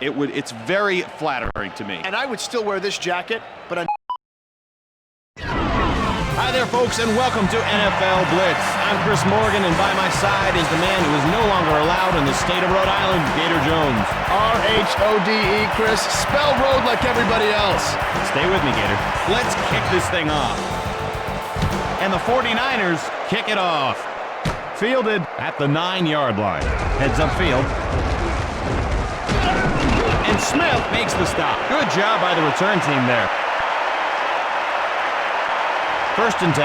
It's very flattering to me. And I would still wear this jacket, but Hi there, folks, and welcome to NFL Blitz. I'm Chris Morgan, and by my side is the man who is no longer allowed in the state of Rhode Island, Gator Jones. R-H-O-D-E, Chris. Spell road like everybody else. Stay with me, Gator. Let's kick this thing off. And the 49ers kick it off. Fielded at the 9-yard line. Heads upfield. And Smith makes the stop. Good job by the return team there. First and 10.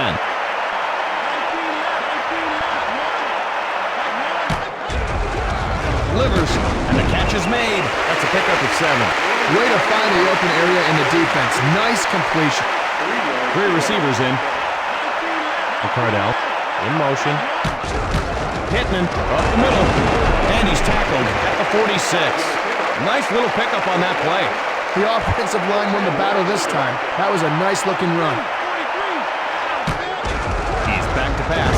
Delivers, and the catch is made. That's a pickup of 7. Way to find the open area in the defense. Nice completion. 3 receivers in. Cardell in motion. Hitman up the middle. And he's tackled at the 46. Nice little pickup on that play. The offensive line won the battle this time. That was a nice-looking run. He's back to pass.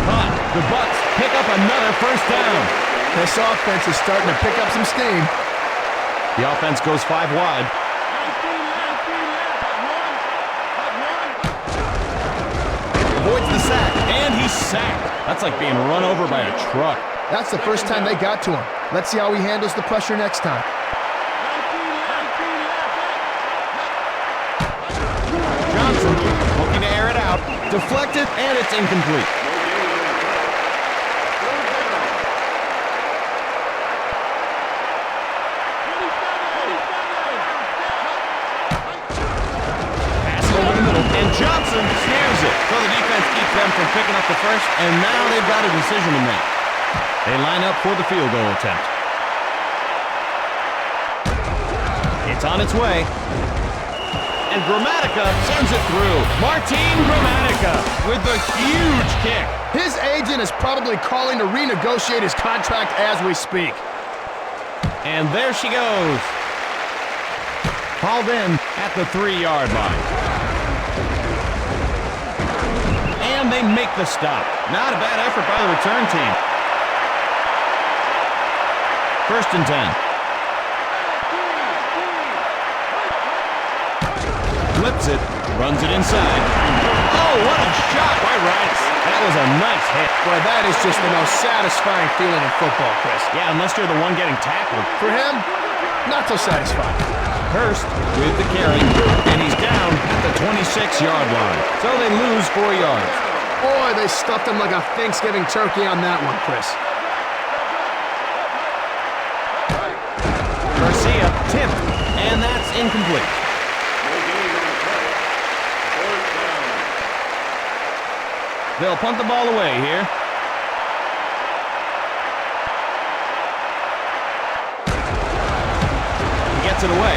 But the Bucs pick up another first down. This offense is starting to pick up some steam. The offense goes 5 wide. Avoids the sack, and he's sacked. That's like being run over by a truck. That's the first time they got to him. Let's see how he handles the pressure next time. Johnson looking to air it out. Deflected, and it's incomplete. Pass over the middle, and Johnson snares it. So the defense keeps them from picking up the first, and now they've got a decision to make. They line up for the field goal attempt. It's on its way. And Gramatica sends it through. Martin Gramatica with the huge kick. His agent is probably calling to renegotiate his contract as we speak. And there she goes. Hauled in at the 3-yard line. And they make the stop. Not a bad effort by the return team. First and 10. Flips it, runs it inside. Oh, what a shot by Rice. That was a nice hit. Boy, that is just the most satisfying feeling in football, Chris. Yeah, unless you're the one getting tackled. For him, not so satisfying. Hurst with the carry, and he's down at the 26-yard line. So they lose 4 yards. Boy, they stuffed him like a Thanksgiving turkey on that one, Chris. Garcia tipped, and that's incomplete. They'll punt the ball away here. He gets it away.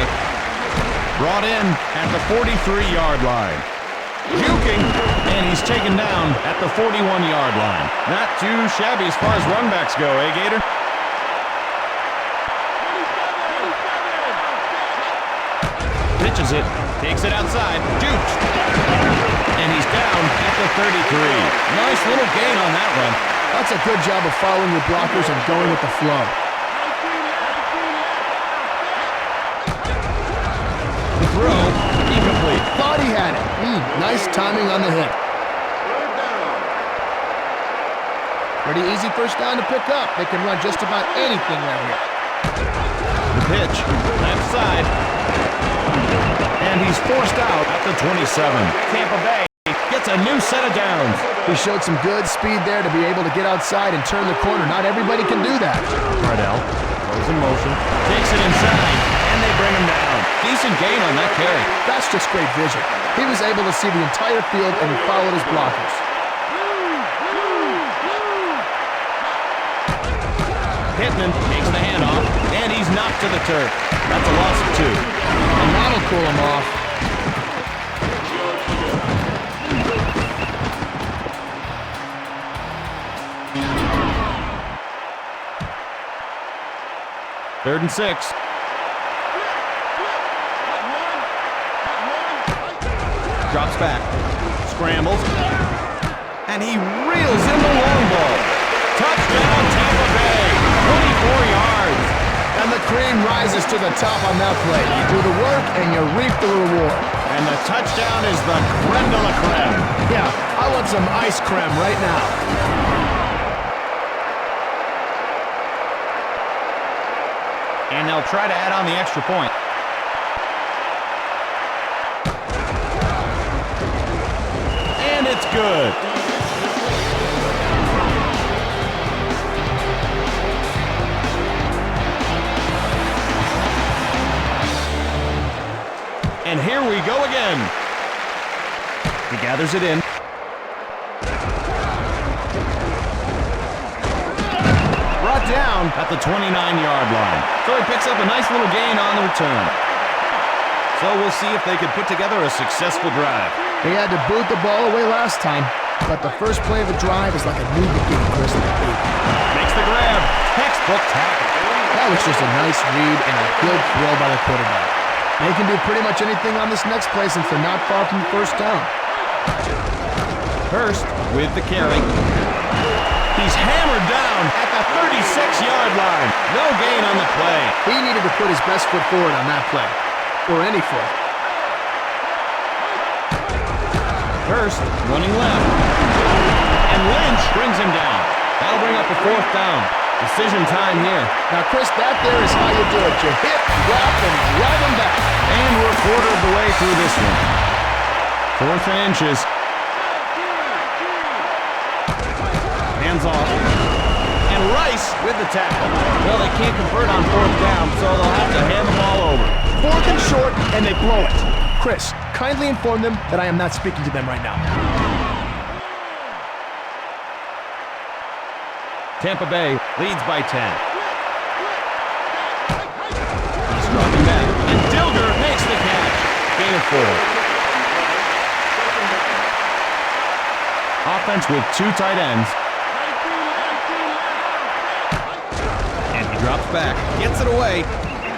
Brought in at the 43-yard line. Juking, and he's taken down at the 41-yard line. Not too shabby as far as runbacks go, eh, Gator? Pitches it, takes it outside, duped. And he's down at the 33. Nice little gain on that run. That's a good job of following your blockers and going with the flow. The throw, incomplete. Thought he had it. Nice timing on the hit. Pretty easy first down to pick up. They can run just about anything right here. The pitch, left side. And he's forced out at the 27. Tampa Bay gets a new set of downs. He showed some good speed there to be able to get outside and turn the corner. Not everybody can do that. Cardell goes in motion, takes it inside, and they bring him down. Decent gain on that carry. That's just great vision. He was able to see the entire field, and he followed his blockers. Hitman takes the handoff, and he's knocked to the turf. That's a loss of 2. And that'll cool him off. Third and 6. Drops back, scrambles, and he reels in the long ball. Touchdown, Tampa Bay, 24 yards. And the cream rises to the top on that play. You do the work and you reap the reward. And the touchdown is the creme de la creme. Yeah, I want some ice creme right now. And they'll try to add on the extra point. And it's good. And here we go again. He gathers it in. Brought down at the 29-yard line. So he picks up a nice little gain on the return. So we'll see if they can put together a successful drive. They had to boot the ball away last time, but the first play of the drive is like a new beginning, Chris. Makes the grab. Textbook tackle. That was just a nice read and a good throw by the quarterback. They can do pretty much anything on this next play since they're not far from the first down. Hurst with the carry. He's hammered down at the 36-yard line. No gain on the play. He needed to put his best foot forward on that play. Or any foot. Hurst running left. And Lynch brings him down. That'll bring up a fourth down. Decision time here. Now, Chris, that there is how you do it. You hit, drop, and drive them back. And we're a quarter of the way through this one. 4th and inches. Hands off. And Rice with the tackle. Well, they can't convert on 4th down, so they'll have to hand the ball over. 4th and short, and they blow it. Chris, kindly inform them that I am not speaking to them right now. Tampa Bay leads by 10. He's dropping back, and Dilger makes the catch. Gain of 4. Offense with 2 tight ends. And he drops back, gets it away,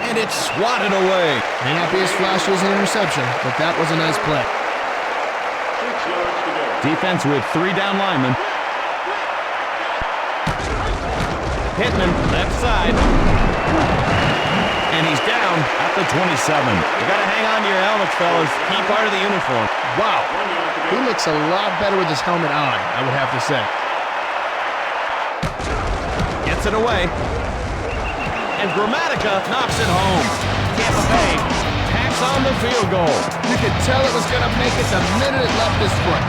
and it's swatted away. May not be as flashy as an interception, but that was a nice play. Defense with 3 down linemen. Pittman, left side. And he's down at the 27. You gotta hang on to your helmets, fellas. Key part of the uniform. Wow. He looks a lot better with his helmet on, I would have to say. Gets it away. And Gramatica knocks it home. Tampa Bay tacks on the field goal. You could tell it was gonna make it the minute it left his foot.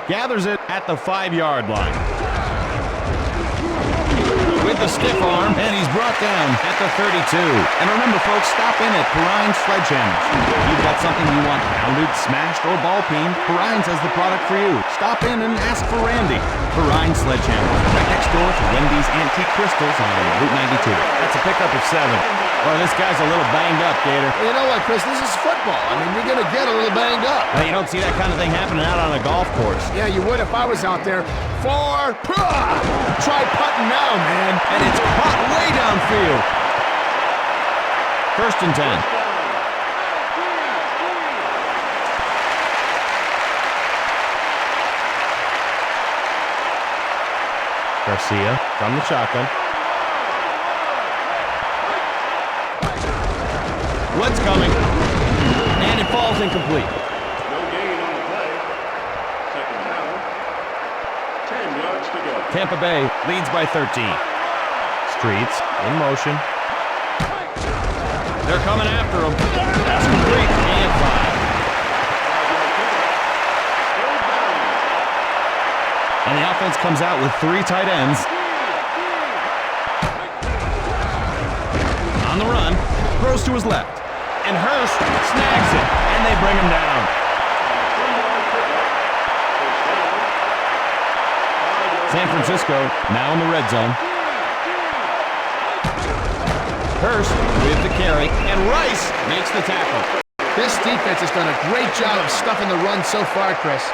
Gathers it at the 5-yard line. With the stiff arm, and he's brought down at the 32. And remember, folks, stop in at Perrine's Sledgehammers. If you've got something you want pounded, smashed, or ball-peened, Perrine's has the product for you. Stop in and ask for Randy. Perrine's Sledgehammers, right next door to Wendy's Antique Crystals on Route 92. That's a pickup of 7. Oh, this guy's a little banged up, Gator. You know what, Chris? This is football. I mean, you're going to get a little banged up. Now, you don't see that kind of thing happening out on a golf course. Yeah, you would if I was out there. Try putting now, man. And it's caught way downfield. 1st and 10. Garcia from the shotgun. Blitz coming. And it falls incomplete. No gain on the play. 2nd down. 10 yards to go. Tampa Bay leads by 13. Streets in motion. They're coming after him. That's complete. Gain of 5. And the offense comes out with 3 tight ends. On the run. Throws to his left. And Hurst snags it. And they bring him down. San Francisco now in the red zone. Hurst with the carry, and Rice makes the tackle. This defense has done a great job of stuffing the run so far, Chris.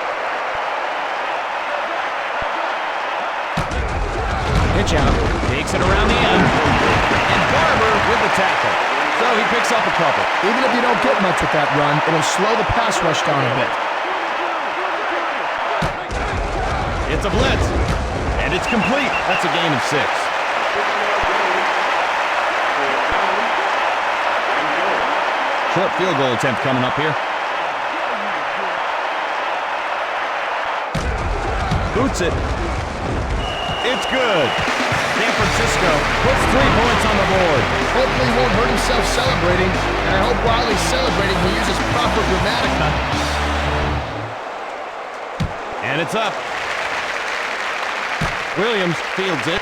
Pitch out, takes it around the end, and Barber with the tackle. So he picks up a couple. Even if you don't get much with that run, it'll slow the pass rush down a bit. It's a blitz, and it's complete. That's a gain of 6. Short field goal attempt coming up here. Boots it. It's good. San Francisco puts 3 points on the board. Hopefully he won't hurt himself celebrating, and I hope while he's celebrating he uses proper grammatica. And it's up. Williams fields it.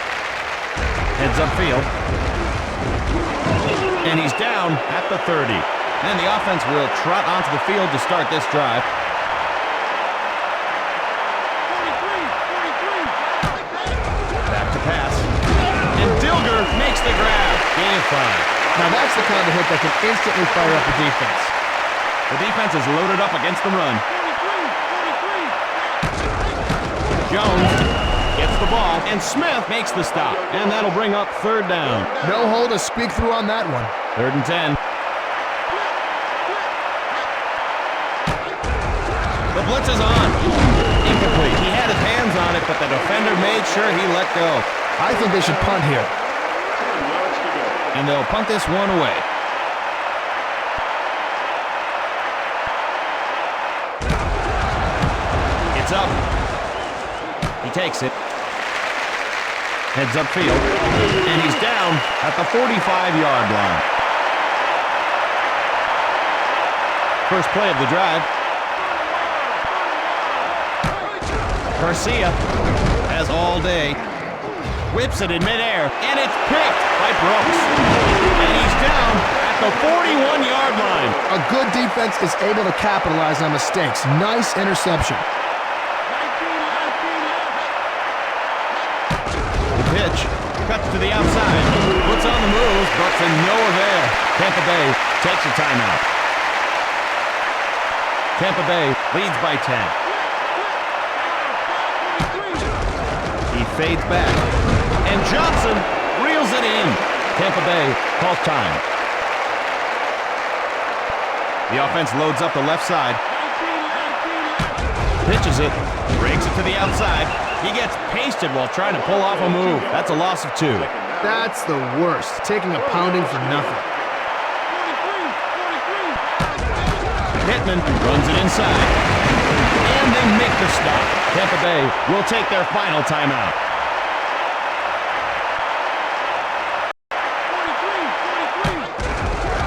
Heads upfield. And he's down at the 30. And the offense will trot onto the field to start this drive. Back to pass. And Dilger makes the grab. Gain of 5. Now that's the kind of hit that can instantly fire up the defense. The defense is loaded up against the run. Jones gets the ball, and Smith makes the stop. And that'll bring up 3rd down. No hole to speak through on that one. 3rd and 10. The blitz is on. Incomplete. He had his hands on it, but the defender made sure he let go. I think they should punt here. And they'll punt this one away. It's up. He takes it. Heads upfield. And he's down at the 45-yard line. First play of the drive. Garcia has all day. Whips it in midair, and it's picked by Brooks. And he's down at the 41-yard line. A good defense is able to capitalize on mistakes. Nice interception. The pitch cuts to the outside. Puts on the move, but to no avail. Tampa Bay takes a timeout. Tampa Bay leads by 10. He fades back, and Johnson reels it in. Tampa Bay calls time. The offense loads up the left side. Pitches it, breaks it to the outside. He gets pasted while trying to pull off a move. That's a loss of 2. That's the worst, taking a pounding for nothing. Pittman runs it inside, and they make the stop. Tampa Bay will take their final timeout.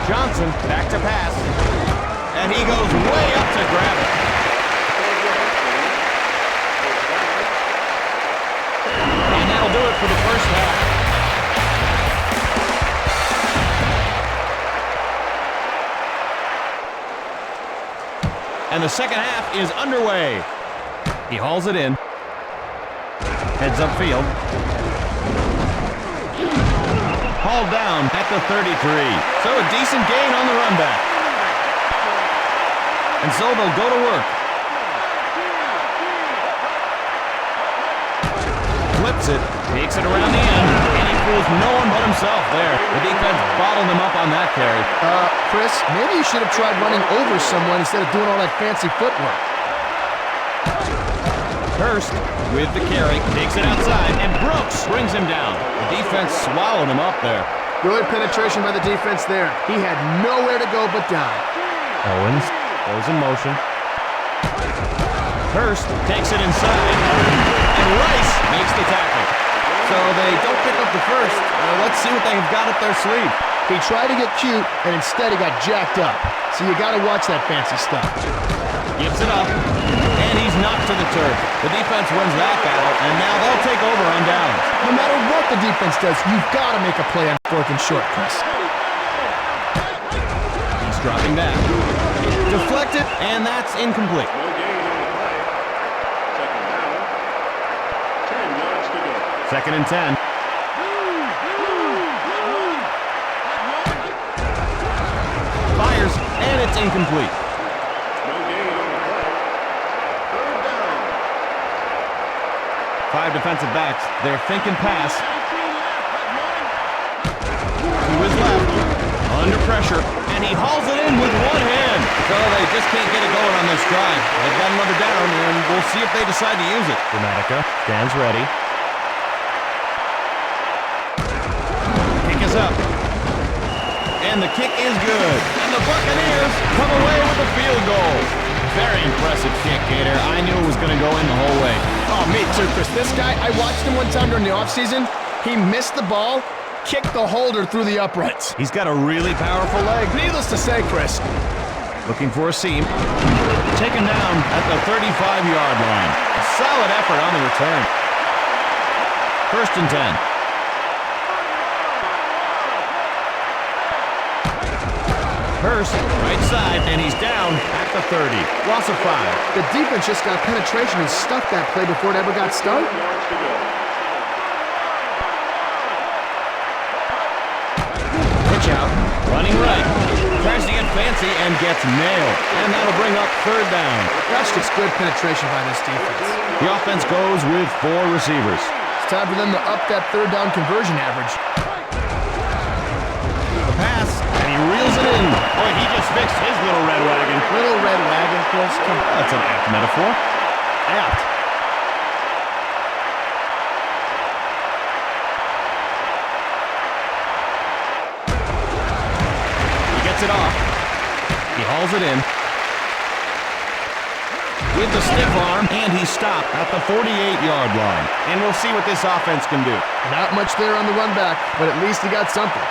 Johnson back to pass, and he goes way up to grab it. And that'll do it for the first half. And the second half is underway. He hauls it in. Heads upfield. Hauled down at the 33. So a decent gain on the run back. And so they'll go to work. Flips it. Takes it around the end. And he fools no one but himself there. The defense bottled him up on that carry. Chris, maybe you should have tried running over someone instead of doing all that fancy footwork. Hurst with the carry, takes it outside, and Brooks brings him down. The defense swallowed him up there. Good penetration by the defense there. He had nowhere to go but down. Owens goes in motion. Hurst takes it inside, and Rice makes the tackle. So they don't pick up the first. Let's see what they've got up their sleeve. He tried to get cute, and instead he got jacked up. So you got to watch that fancy stuff. Gives it up, and he's knocked to the turf. The defense wins that battle, and now they'll take over on downs. No matter what the defense does, you've got to make a play on 4th and short, Chris. He's dropping back. Deflected, and that's incomplete. No gain on the play. Second down. 10 yards to go. 2nd and 10. Fires, and it's incomplete. No gain on the play. 3rd down. 5 defensive backs. They're thinking pass. To his left. Under pressure. And he hauls it in with one hand. So they just can't get it going on this drive. They've got another down, and we'll see if they decide to use it. Dramatica stands ready. up. And the kick is good. And the Buccaneers come away with a field goal. Very impressive kick, Gator. I knew it was going to go in the whole way. Oh, me too, Chris. This guy, I watched him one time during the offseason. He missed the ball, kicked the holder through the uprights. He's got a really powerful leg. Needless to say, Chris. Looking for a seam. Taken down at the 35-yard line. A solid effort on the return. 1st and 10. Hurst, right side, and he's down at the 30. Loss of 5. The defense just got penetration and stuffed that play before it ever got started. Pitch out, running right. Tries to get fancy and gets nailed. And that'll bring up 3rd down. That's just good penetration by this defense. The offense goes with 4 receivers. It's time for them to up that 3rd down conversion average. The pass, and he reels it in. Boy, he just fixed his little red wagon. Little red wagon, Chris. Come on. That's an apt metaphor. Apt. He gets it off. He hauls it in. With the stiff arm, and he stopped at the 48-yard line. And we'll see what this offense can do. Not much there on the run back, but at least he got something.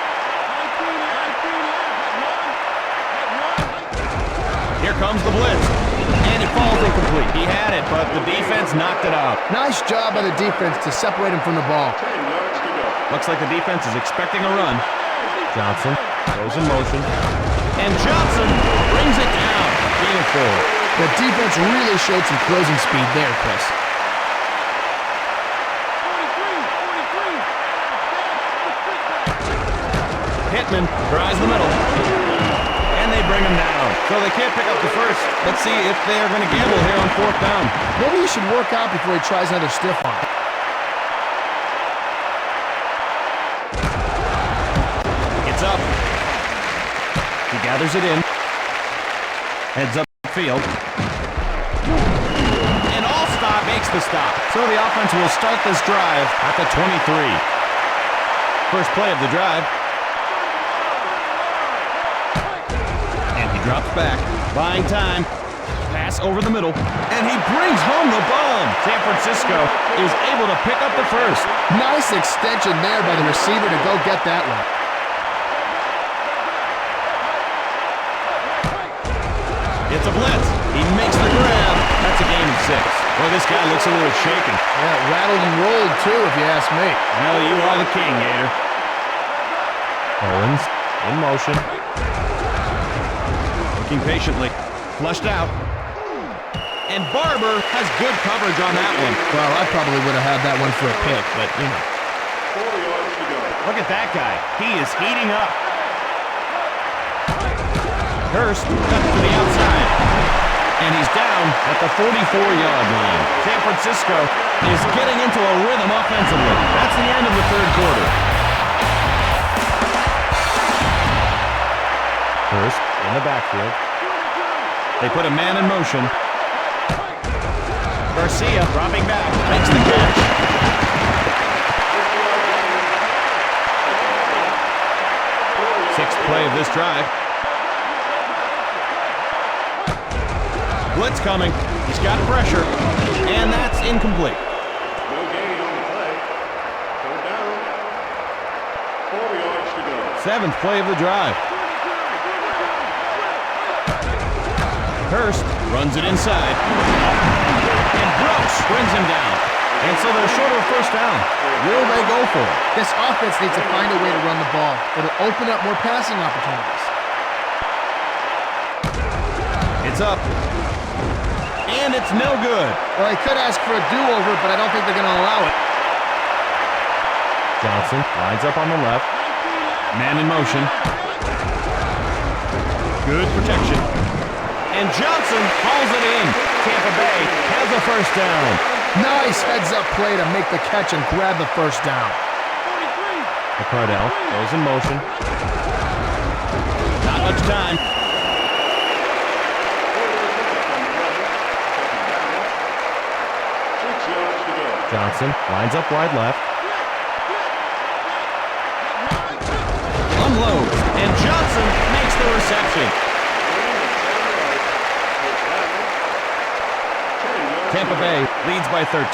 Here comes the blitz, and it falls incomplete. He had it, but the defense knocked it out. Nice job by the defense to separate him from the ball. 10 yards to go. Looks like the defense is expecting a run. Johnson goes in motion, and Johnson brings it down. Gain of 4. The defense really showed some closing speed there, Chris. 43. Hitman tries the middle, and they bring him down. So they can't pick up the first. Let's see if they are going to gamble here on 4th down. Maybe he should work out before he tries another stiff arm. It's up. He gathers it in. Heads up the field. And Allstott makes the stop. So the offense will start this drive at the 23. First play of the drive. Drops back, buying time, pass over the middle, and he brings home the bomb. San Francisco is able to pick up the first. Nice extension there by the receiver to go get that one. It's a blitz. He makes the grab. That's a gain of 6. Boy, this guy looks a little shaken. Yeah, rattled and rolled too, if you ask me. Well, you are the king, Gator. Owens in motion. Looking patiently. Flushed out. And Barber has good coverage on that one. Well, I probably would have had that one for a pick, but, you know. 4 yards to go. Look at that guy. He is heating up. Hurst cuts to the outside. And he's down at the 44-yard line. San Francisco is getting into a rhythm offensively. That's the end of the 3rd quarter. Hurst in the backfield. They put a man in motion. Garcia dropping back, makes the catch. Sixth play of this drive. Blitz coming. He's got pressure, and that's incomplete. No gain on the play. 3rd down. 4 yards to go. 7th play of the drive. Hurst runs it inside. And Brooks brings him down. And so they're short of a 1st down. Will they go for it? This offense needs to find a way to run the ball. It'll open up more passing opportunities. It's up. And it's no good. Well, they could ask for a do-over, but I don't think they're going to allow it. Johnson lines up on the left. Man in motion. Good protection. And Johnson hauls it in. Tampa Bay has a 1st down. Nice heads-up play to make the catch and grab the 1st down. McCardell goes in motion. Not much time. Johnson. Johnson lines up wide left. And Johnson makes the reception. Tampa Bay leads by 13. To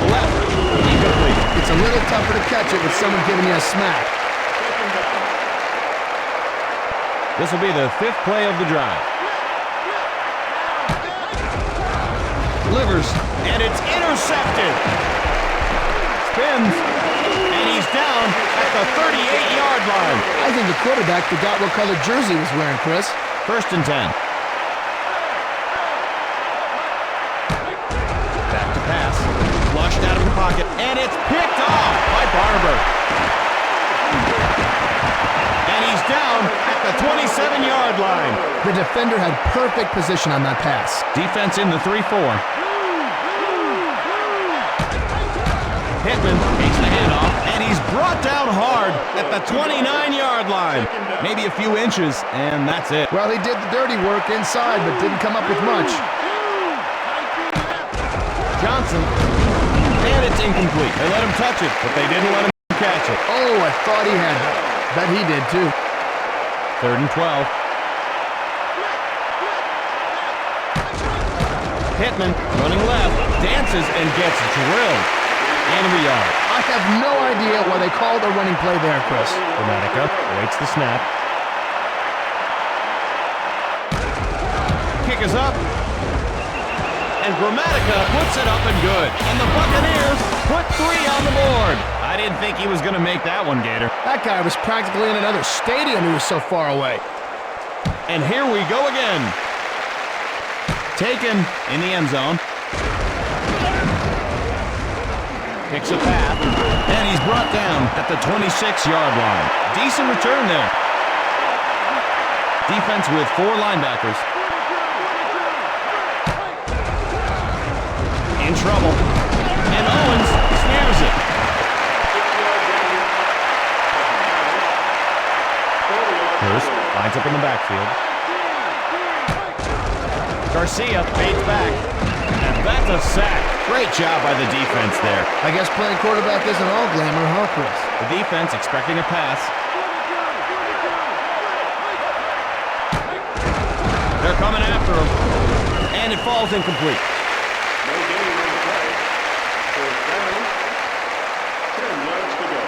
the left, incomplete. It's a little tougher to catch it with someone giving you a smack. This will be the 5th play of the drive. Delivers, and it's intercepted. Spins, and he's down at the 38-yard line. I think the quarterback forgot what color jersey he was wearing, Chris. 1st and 10. Back to pass. Flushed out of the pocket, and it's picked off by Barber. And he's down at the 27-yard line. The defender had perfect position on that pass. Defense in the 3-4. Pittman takes the handoff, and he's brought down hard at the 29-yard line. Maybe a few inches, and that's it. Well, he did the dirty work inside, but didn't come up with much. Johnson, and it's incomplete. They let him touch it, but they didn't let him catch it. Oh, I thought he had that. Bet he did, too. 3rd and 12. Pittman running left, dances and gets drilled. And a yard. I have no idea why they called a running play there, Chris. Gramatica awaits the snap. Kick is up. And Gramatica puts it up and good. And the Buccaneers put 3 on the board. I didn't think he was going to make that one, Gator. That guy was practically in another stadium. He was so far away. And here we go again. Taken in the end zone. Picks a path, and he's brought down at the 26-yard line. Decent return there. Defense with 4 linebackers. In trouble. And Owens snares it. Hurst lines up in the backfield. Garcia fades back. And that's a sack. Great job by the defense there. I guess playing quarterback isn't all glamour, huh, Chris? The defense expecting a pass. They're coming after him. And it falls incomplete. No gain on the play. 4th down. 10 yards to go.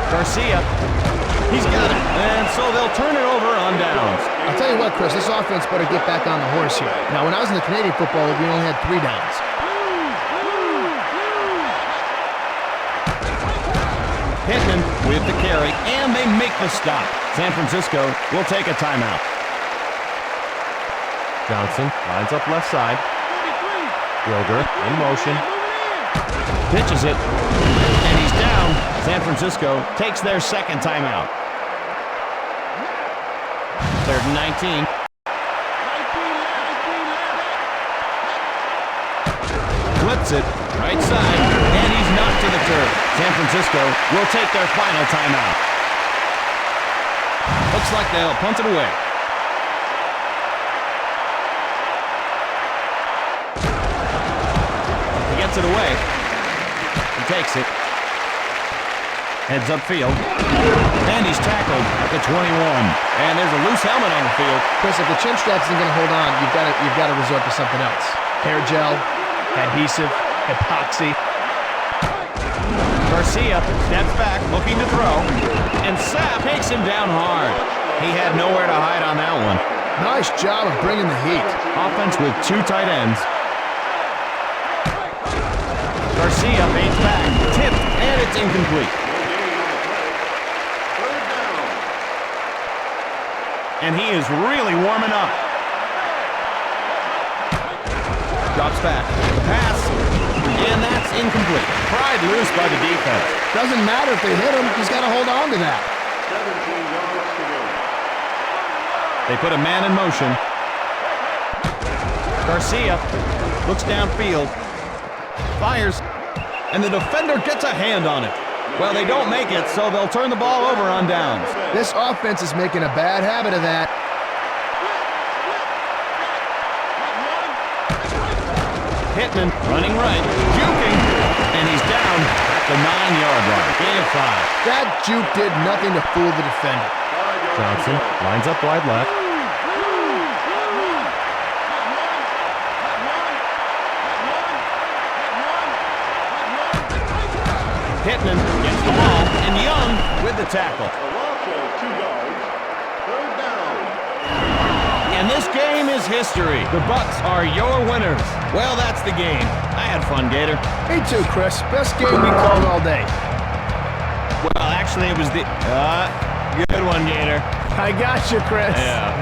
Garcia. He's got it. And so they'll turn it over on downs. I'll tell you what, Chris, this offense better get back on the horse here. Now, when I was in the Canadian Football League, we only had 3 downs. Pittman with the carry, and they make the stop. San Francisco will take a timeout. Johnson lines up left side. Wilger in motion. Pitches it, and he's down. San Francisco takes their 2nd timeout. 3rd and 19. Flips it, right side, and he's knocked to the turf. San Francisco will take their final timeout. Looks like they'll punt it away. He gets it away. He takes it. Heads upfield. And he's tackled at the 21. And there's a loose helmet on the field. Chris, if the chin strap isn't going to hold on, you've got to resort to something else. Hair gel, adhesive, epoxy. Garcia steps back, looking to throw. And Sapp takes him down hard. He had nowhere to hide on that one. Nice job of bringing the heat. Offense with 2 tight ends. Garcia fades back, tipped, and it's incomplete. And he is really warming up. Drops back. Pass. And that's incomplete. Pried loose by the defense. Doesn't matter if they hit him. He's got to hold on to that. 17 yards to go. They put a man in motion. Garcia looks downfield. Fires. And the defender gets a hand on it. Well, they don't make it, so they'll turn the ball over on downs. This offense is making a bad habit of that. Pittman running right, juking, and he's down at the 9-yard line. Gain of 5. That juke did nothing to fool the defender. Johnson lines up wide left. Pittman gets the ball, and Young with the tackle. A loss of 2 yards. Third down. And this game is history. The Bucs are your winners. Well, that's the game. I had fun, Gator. Me too, Chris. Best game we called all day. Well, actually, it was the... good one, Gator. I got you, Chris. Yeah.